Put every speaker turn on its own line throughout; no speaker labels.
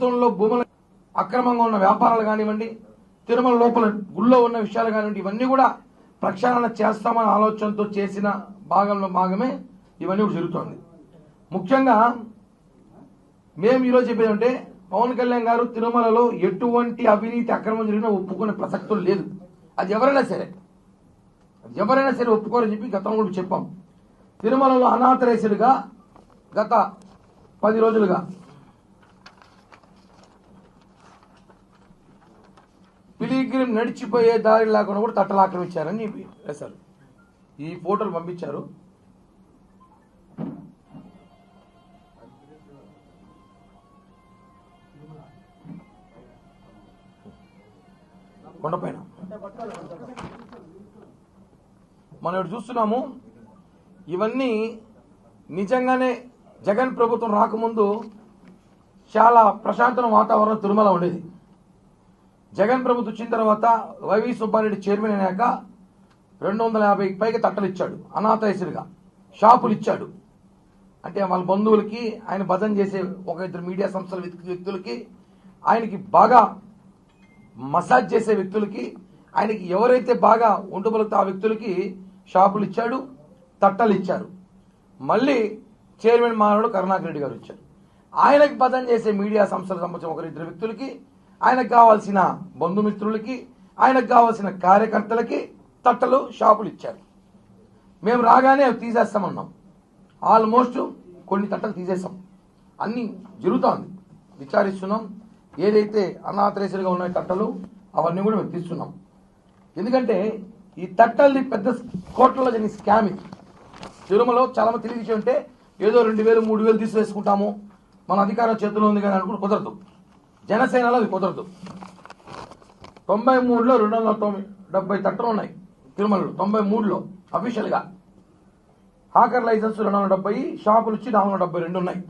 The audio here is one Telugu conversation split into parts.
ప్రభుత్వంలో భూముల అక్రమంగా ఉన్న వ్యాపారాలు కానివ్వండి, తిరుమల లోపల గుళ్ళో ఉన్న విషయాలు కానివ్వండి, ఇవన్నీ కూడా ప్రక్షాళన చేస్తామన్న ఆలోచనతో చేసిన భాగమే ఇవన్నీ కూడా జరుగుతోంది. ముఖ్యంగా మేము ఈరోజు చెప్పేది అంటే పవన్ కళ్యాణ్ గారు తిరుమలలో ఎటువంటి అవినీతి అక్రమం జరిగినా ఒప్పుకునే ప్రసక్తులు లేదు. అది ఎవరైనా సరే ఒప్పుకోరని చెప్పి గతంలో కూడా చెప్పాం. తిరుమలలో అనాథరైజ్డ్గా గత 10 రోజులుగా పిలిగ్రిమ్ నడిచిపోయే దారి లేకుండా కూడా తట్టలు ఆక్రమించారని వేశారు. ఈ ఫోటోలు పంపించారు. కొండపైన మనం ఇప్పుడు చూస్తున్నాము. ఇవన్నీ నిజంగానే జగన్ ప్రభుత్వం రాకముందు చాలా ప్రశాంతమైన వాతావరణం తిరుమల ఉండేది. జగన్ ప్రభుత్వం వచ్చిన తర్వాత వైవి సుబ్బారెడ్డి చైర్మన్ అయినాక 250 పైగా తట్టలు ఇచ్చాడు. అనాథరైజ్డ్గా షాపులు ఇచ్చాడు. అంటే వాళ్ళ బంధువులకి, ఆయన భజన చేసే 1-2 మీడియా సంస్థల వ్యక్తులకి, ఆయనకి బాగా మసాజ్ చేసే వ్యక్తులకి, ఆయనకి ఎవరైతే బాగా ఉంటబలుగుతా ఆ వ్యక్తులకి షాపులు ఇచ్చాడు, తట్టలు ఇచ్చారు. మళ్ళీ చైర్మన్ మానవుడు కరుణాకర్ రెడ్డి గారు ఇచ్చారు. ఆయనకి భజన చేసే మీడియా సంస్థలకు సంబంధించిన 1-2 వ్యక్తులకి, ఆయనకు కావాల్సిన బంధుమిత్రులకి, ఆయనకు కావాల్సిన కార్యకర్తలకి తట్టలు షాపులు ఇచ్చారు. మేము రాగానే అవి తీసేస్తామన్నాం. ఆల్మోస్ట్ కొన్ని తట్టలు తీసేసాం. అన్నీ జరుగుతోంది, విచారిస్తున్నాం. ఏదైతే అనాథరైజ్డ్గా ఉన్న తట్టలు అవన్నీ కూడా మేము తీస్తున్నాం. ఎందుకంటే ఈ తట్టల్ని పెద్ద కోట్లలో జరిగిన స్కామ్ ఇది. తిరుమలలో చాలా మంది తెలియ విషయం అంటే ఏదో 2,000 3,000 తీసివేసుకుంటాము, మన అధికారం చేతిలో ఉంది కానీ అనుకుంటే కుదరదు. జనసేనలో అది కుదరదు. 93లో 270 తట్టలు ఉన్నాయి తిరుమలలో. 93లో అఫీషియల్గా హాకర్ లైసెన్స్ 270, షాపులు వచ్చి 472 ఉన్నాయి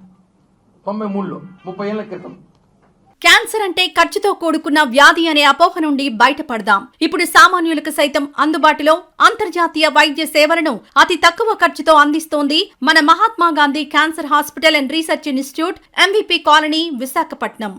93లో, 30 ఏళ్ల క్రితం.
క్యాన్సర్ అంటే ఖర్చుతో కూడుకున్న వ్యాధి అనే అపోహ నుండి బయటపడదాం. ఇప్పుడు సామాన్యులకు సైతం అందుబాటులో అంతర్జాతీయ వైద్య సేవలను అతి తక్కువ ఖర్చుతో అందిస్తోంది మన Mahatma Gandhi cancer hospital and research institute, MVP colony, Visakhapatnam.